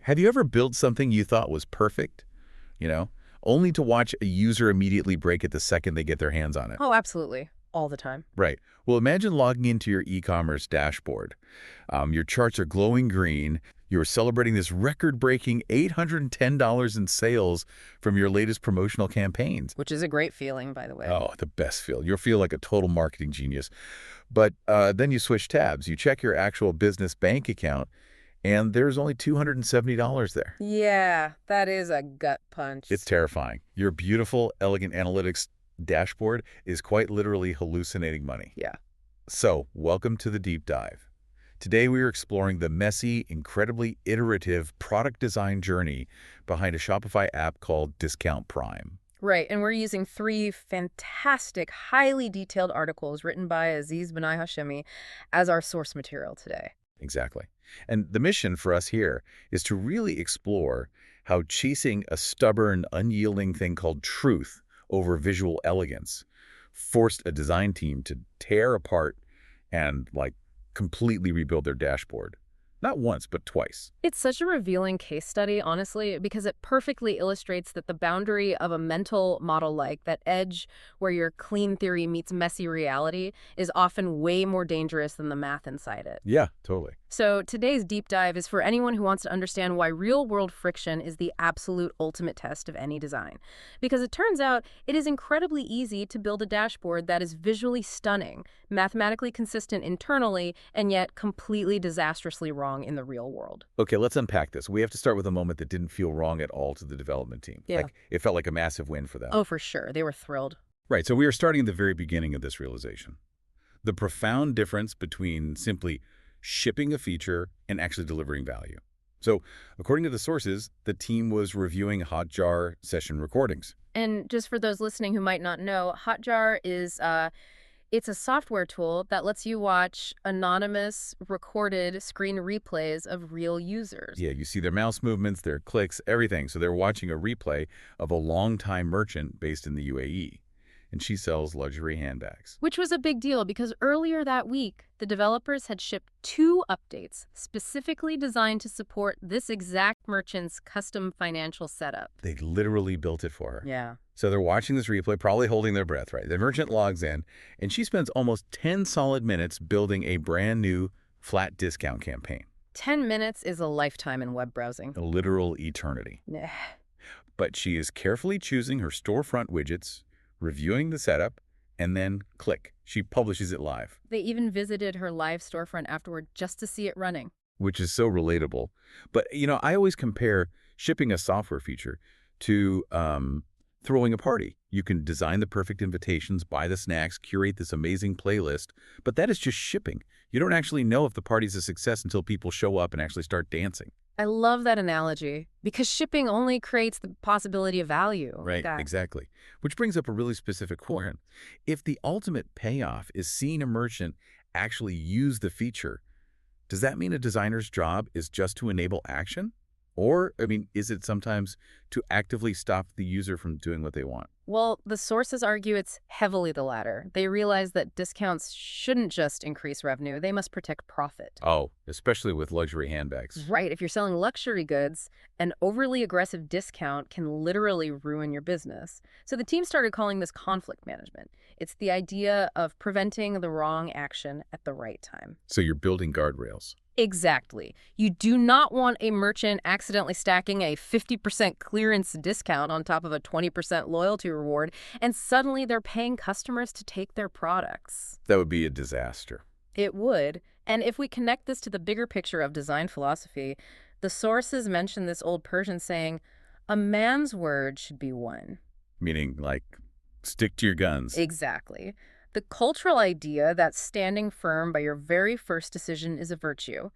Have you ever built something you thought was perfect, you know, only to watch a user immediately break it the second they get their hands on it? Oh, absolutely. All the time. Right. Well, imagine logging into your e-commerce dashboard. Your charts are glowing green. You're celebrating this record-breaking $810 in sales from your latest promotional campaigns. Which is a great feeling, by the way. Oh, the best feel. You'll feel like a total marketing genius. But then you switch tabs. You check your actual business bank account, and there's only $270 there. Yeah, that is a gut punch. It's terrifying. Your beautiful, elegant analytics dashboard is quite literally hallucinating money. Yeah. So, welcome to the deep dive. Today we are exploring the messy, incredibly iterative product design journey behind a Shopify app called Discount Prime. Right, and we're using 3 fantastic, highly detailed articles written by Aziz Benai Hashemi as our source material today. Exactly. And the mission for us here is to really explore how chasing a stubborn, unyielding thing called truth over visual elegance forced a design team to tear apart and, completely rebuild their dashboard. Not once, but twice. It's such a revealing case study, honestly, because it perfectly illustrates that the boundary of a mental model like that edge where your clean theory meets messy reality is often way more dangerous than the math inside it. Yeah, totally. So today's deep dive is for anyone who wants to understand why real-world friction is the absolute ultimate test of any design. Because it turns out it is incredibly easy to build a dashboard that is visually stunning, mathematically consistent internally, and yet completely disastrously wrong in the real world. Okay, let's unpack this. We have to start with a moment that didn't feel wrong at all to the development team. Yeah. It felt like a massive win for them. Oh, for sure. They were thrilled. Right, so we are starting at the very beginning of this realization. The profound difference between simply shipping a feature and actually delivering value. So, according to the sources, the team was reviewing Hotjar session recordings. And just for those listening who might not know, Hotjar is it's a software tool that lets you watch anonymous recorded screen replays of real users. Yeah, you see their mouse movements, their clicks, everything. So they're watching a replay of a longtime merchant based in the UAE. And she sells luxury handbags. Which was a big deal because earlier that week, the developers had shipped 2 updates specifically designed to support this exact merchant's custom financial setup. They literally built it for her. Yeah. So they're watching this replay, probably holding their breath, right? The merchant logs in, and she spends almost 10 solid minutes building a brand new flat discount campaign. 10 minutes is a lifetime in web browsing. A literal eternity. Nah. But she is carefully choosing her storefront widgets, reviewing the setup, and then click. She publishes it live. They even visited her live storefront afterward just to see it running. Which is so relatable. But, I always compare shipping a software feature to throwing a party. You can design the perfect invitations, buy the snacks, curate this amazing playlist, but that is just shipping. You don't actually know if the party's a success until people show up and actually start dancing. I love that analogy because shipping only creates the possibility of value. Right, exactly. Which brings up a really specific question. If the ultimate payoff is seeing a merchant actually use the feature, does that mean a designer's job is just to enable action? Or, is it sometimes to actively stop the user from doing what they want? Well, the sources argue it's heavily the latter. They realize that discounts shouldn't just increase revenue, they must protect profit. Oh, especially with luxury handbags. Right, if you're selling luxury goods, an overly aggressive discount can literally ruin your business. So the team started calling this conflict management. It's the idea of preventing the wrong action at the right time. So you're building guardrails. Exactly. You do not want a merchant accidentally stacking a 50% clearance discount on top of a 20% loyalty reward, and suddenly they're paying customers to take their products. That would be a disaster. It would. And if we connect this to the bigger picture of design philosophy, the sources mention this old Persian saying, a man's word should be one. Meaning, stick to your guns. Exactly. The cultural idea that standing firm by your very first decision is a virtue.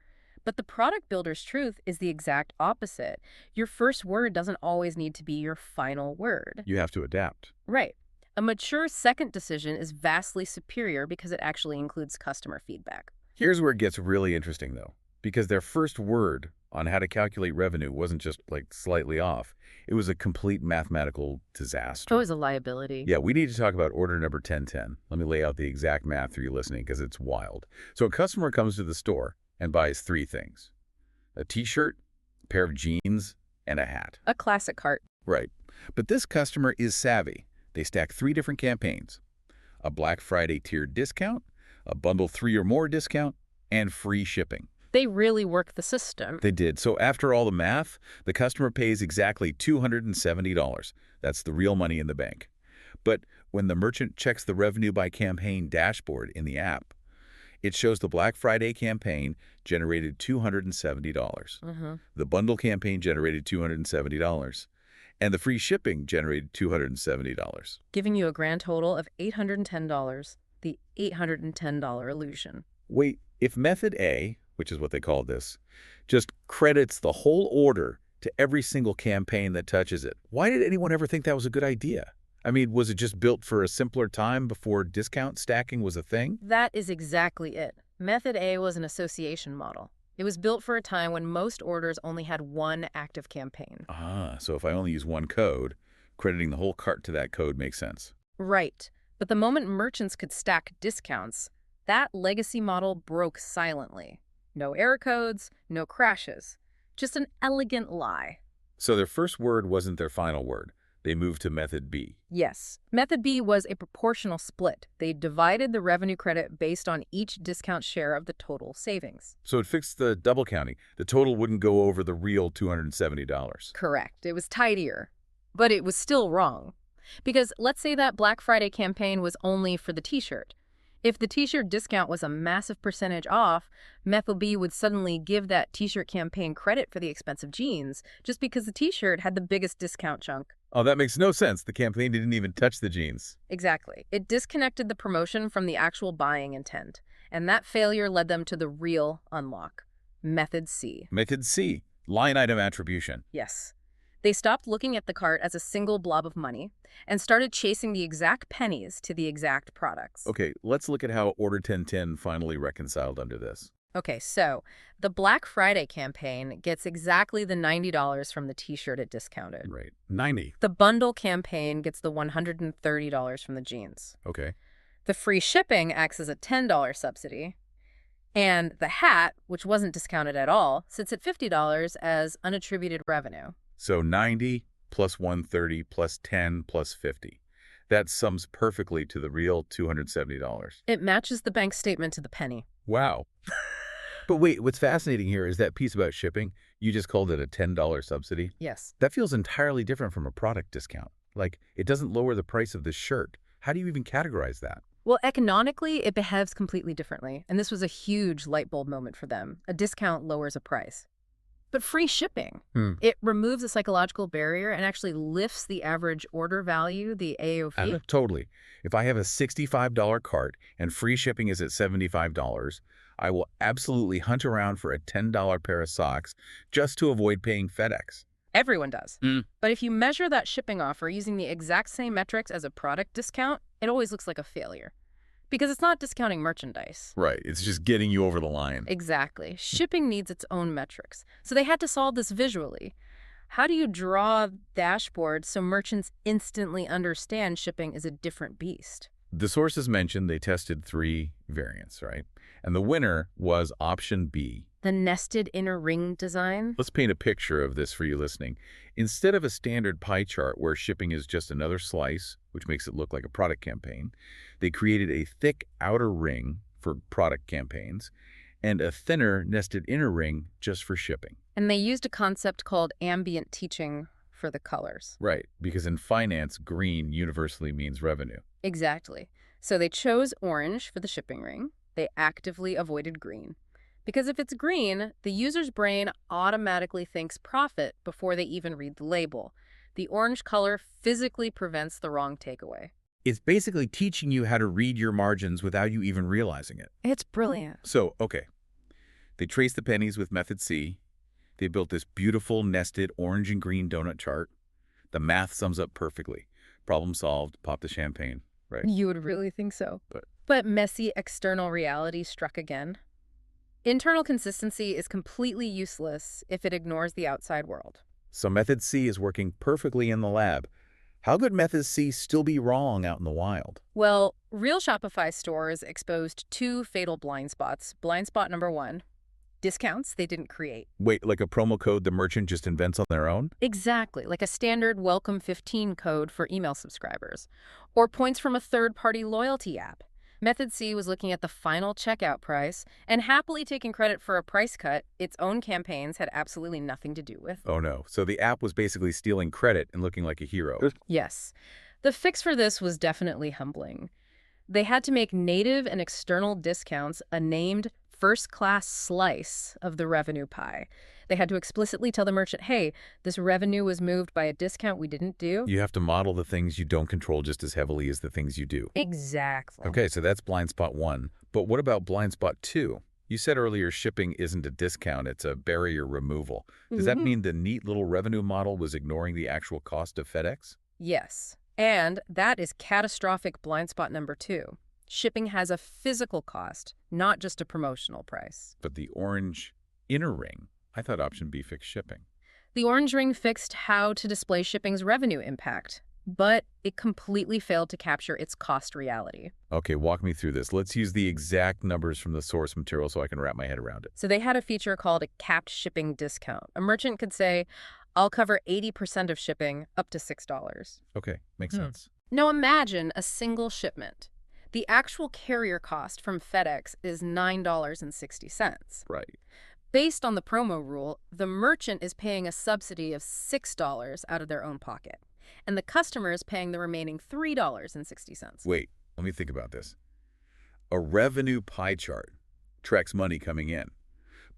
But the product builder's truth is the exact opposite. Your first word doesn't always need to be your final word. You have to adapt. Right. A mature second decision is vastly superior because it actually includes customer feedback. Here's where it gets really interesting, though, because their first word on how to calculate revenue wasn't just, slightly off. It was a complete mathematical disaster. It was a liability. Yeah, we need to talk about order number 1010. Let me lay out the exact math for you listening because it's wild. So a customer comes to the store and buys 3 things: a t-shirt, pair of jeans, and a hat. A classic cart. Right. But this customer is savvy. They stack 3 different campaigns: a Black Friday tiered discount, a bundle 3 or more discount, and free shipping. They really work the system. They did. So after all the math, the customer pays exactly $270. That's the real money in the bank. But when the merchant checks the revenue by campaign dashboard in the app, it shows the Black Friday campaign generated $270. The bundle campaign generated $270. And the free shipping generated $270. Giving you a grand total of $810. The $810 illusion. Wait, if method A, which is what they call this, just credits the whole order to every single campaign that touches it, why did anyone ever think that was a good idea? I mean, was it just built for a simpler time before discount stacking was a thing? That is exactly it. Method A was an association model. It was built for a time when most orders only had one active campaign. Ah, so if I only use one code, crediting the whole cart to that code makes sense. Right. But the moment merchants could stack discounts, that legacy model broke silently. No error codes, no crashes. Just an elegant lie. So their first word wasn't their final word. They moved to method B. Yes. Method B was a proportional split. They divided the revenue credit based on each discount share of the total savings. So it fixed the double counting. The total wouldn't go over the real $270. Correct. It was tidier. But it was still wrong. Because let's say that Black Friday campaign was only for the t-shirt. If the t-shirt discount was a massive percentage off, Method B would suddenly give that t-shirt campaign credit for the expensive jeans just because the t-shirt had the biggest discount chunk. Oh, that makes no sense. The campaign didn't even touch the jeans. Exactly. It disconnected the promotion from the actual buying intent, and that failure led them to the real unlock. Method C. Method C, line item attribution. Yes. They stopped looking at the cart as a single blob of money and started chasing the exact pennies to the exact products. Okay, let's look at how Order 1010 finally reconciled under this. Okay, so the Black Friday campaign gets exactly the $90 from the t-shirt it discounted. Right. 90. The bundle campaign gets the $130 from the jeans. Okay. The free shipping acts as a $10 subsidy. And the hat, which wasn't discounted at all, sits at $50 as unattributed revenue. So 90 plus 130 plus 10 plus 50. That sums perfectly to the real $270. It matches the bank statement to the penny. Wow. But wait, what's fascinating here is that piece about shipping. You just called it a $10 subsidy. Yes. That feels entirely different from a product discount. Like, it doesn't lower the price of the shirt. How do you even categorize that? Well, economically, it behaves completely differently. And this was a huge light bulb moment for them. A discount lowers a price. But free shipping, it removes a psychological barrier and actually lifts the average order value, the AOV. Totally. If I have a $65 cart and free shipping is at $75, I will absolutely hunt around for a $10 pair of socks just to avoid paying FedEx. Everyone does. But if you measure that shipping offer using the exact same metrics as a product discount, it always looks like a failure. Because it's not discounting merchandise. Right. It's just getting you over the line. Exactly. Shipping needs its own metrics. So they had to solve this visually. How do you draw dashboards so merchants instantly understand shipping is a different beast? The sources mentioned they tested 3 variants, right? And the winner was option B. The nested inner ring design? Let's paint a picture of this for you listening. Instead of a standard pie chart where shipping is just another slice, which makes it look like a product campaign, they created a thick outer ring for product campaigns and a thinner nested inner ring just for shipping. And they used a concept called ambient teaching for the colors. Right, because in finance, green universally means revenue. Exactly. So they chose orange for the shipping ring. They actively avoided green. Because if it's green, the user's brain automatically thinks profit before they even read the label. The orange color physically prevents the wrong takeaway. It's basically teaching you how to read your margins without you even realizing it. It's brilliant. So, okay. They traced the pennies with method C. They built this beautiful nested orange and green donut chart. The math sums up perfectly. Problem solved, pop the champagne, right? You would really think so. But messy external reality struck again. Internal consistency is completely useless if it ignores the outside world. So method C is working perfectly in the lab. How could method C still be wrong out in the wild? Well, real Shopify stores exposed 2 fatal blind spots. Blind spot number 1, Discounts they didn't create. Wait, like a promo code the merchant just invents on their own? Exactly, like a standard Welcome 15 code for email subscribers. Or points from a third-party loyalty app. Method C was looking at the final checkout price and happily taking credit for a price cut its own campaigns had absolutely nothing to do with. Oh no. So the app was basically stealing credit and looking like a hero. Yes. The fix for this was definitely humbling. They had to make native and external discounts a named first-class slice of the revenue pie. They had to explicitly tell the merchant, hey, this revenue was moved by a discount we didn't do. You have to model the things you don't control just as heavily as the things you do. Exactly. Okay, so that's blind spot 1. But what about blind spot 2? You said earlier shipping isn't a discount, it's a barrier removal. Does that mean the neat little revenue model was ignoring the actual cost of FedEx? Yes. And that is catastrophic blind spot number 2. Shipping has a physical cost, not just a promotional price. But the orange inner ring, I thought option B fixed shipping. The orange ring fixed how to display shipping's revenue impact, but it completely failed to capture its cost reality. Okay, walk me through this. Let's use the exact numbers from the source material so I can wrap my head around it. So they had a feature called a capped shipping discount. A merchant could say, I'll cover 80% of shipping up to $6. Okay, makes sense. Now imagine a single shipment. The actual carrier cost from FedEx is $9.60. Right. Based on the promo rule, the merchant is paying a subsidy of $6 out of their own pocket, and the customer is paying the remaining $3.60. Wait, let me think about this. A revenue pie chart tracks money coming in,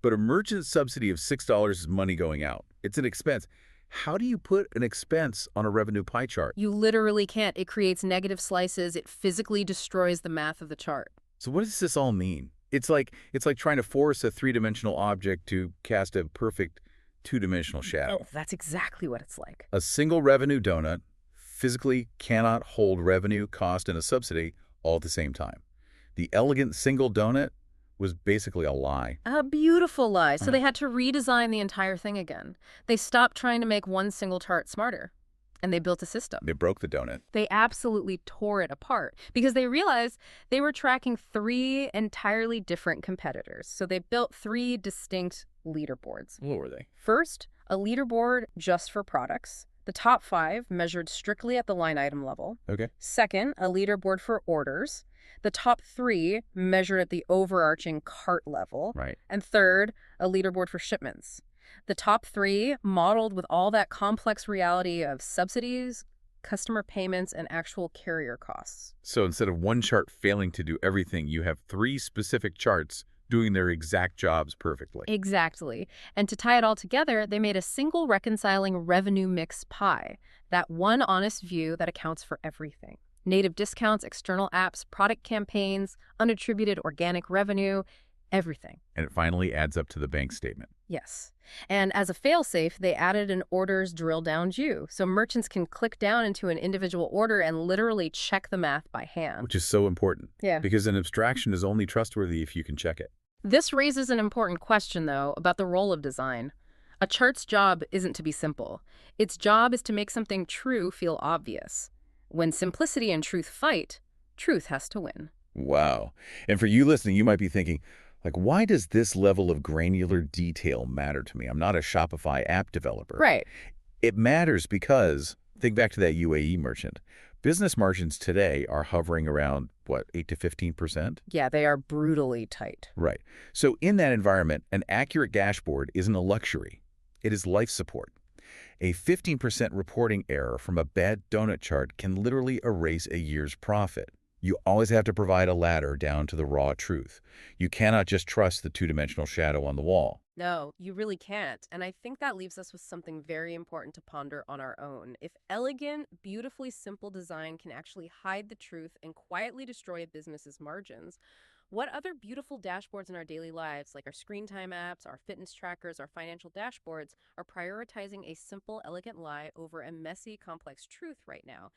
but a merchant subsidy of $6 is money going out. It's an expense. How do you put an expense on a revenue pie chart? You literally can't. It creates negative slices. It physically destroys the math of the chart. So what does this all mean? It's like trying to force a three-dimensional object to cast a perfect two-dimensional shadow. Oh, that's exactly what it's like. A single revenue donut physically cannot hold revenue, cost, and a subsidy all at the same time. The elegant single donut was basically a lie. A beautiful lie. So they had to redesign the entire thing again. They stopped trying to make one single chart smarter, and they built a system. They broke the donut. They absolutely tore it apart because they realized they were tracking 3 entirely different competitors. So they built 3 distinct leaderboards. What were they? First, a leaderboard just for products. The top 5 measured strictly at the line item level. Okay. Second, a leaderboard for orders. The top 3 measured at the overarching cart level. Right. And third, a leaderboard for shipments. The top 3 modeled with all that complex reality of subsidies, customer payments, and actual carrier costs. So instead of one chart failing to do everything, you have 3 specific charts doing their exact jobs perfectly. Exactly. And to tie it all together, they made a single reconciling revenue mix pie, that one honest view that accounts for everything. Native discounts, external apps, product campaigns, unattributed organic revenue, everything. And it finally adds up to the bank statement. Yes. And as a failsafe, they added an orders drill down view, so merchants can click down into an individual order and literally check the math by hand. Which is so important. Yeah. Because an abstraction is only trustworthy if you can check it. This raises an important question, though, about the role of design. A chart's job isn't to be simple. Its job is to make something true feel obvious. When simplicity and truth fight, truth has to win. Wow. And for you listening, you might be thinking, like, why does this level of granular detail matter to me? I'm not a Shopify app developer. Right. It matters because, think back to that UAE merchant. Business margins today are hovering around, what, 8 to 15%? Yeah, they are brutally tight. Right. So in that environment, an accurate dashboard isn't a luxury. It is life support. A 15% reporting error from a bad donut chart can literally erase a year's profit. You always have to provide a ladder down to the raw truth. You cannot just trust the two-dimensional shadow on the wall. No, you really can't. And I think that leaves us with something very important to ponder on our own. If elegant, beautifully simple design can actually hide the truth and quietly destroy a business's margins, what other beautiful dashboards in our daily lives, like our screen time apps, our fitness trackers, our financial dashboards, are prioritizing a simple, elegant lie over a messy, complex truth right now?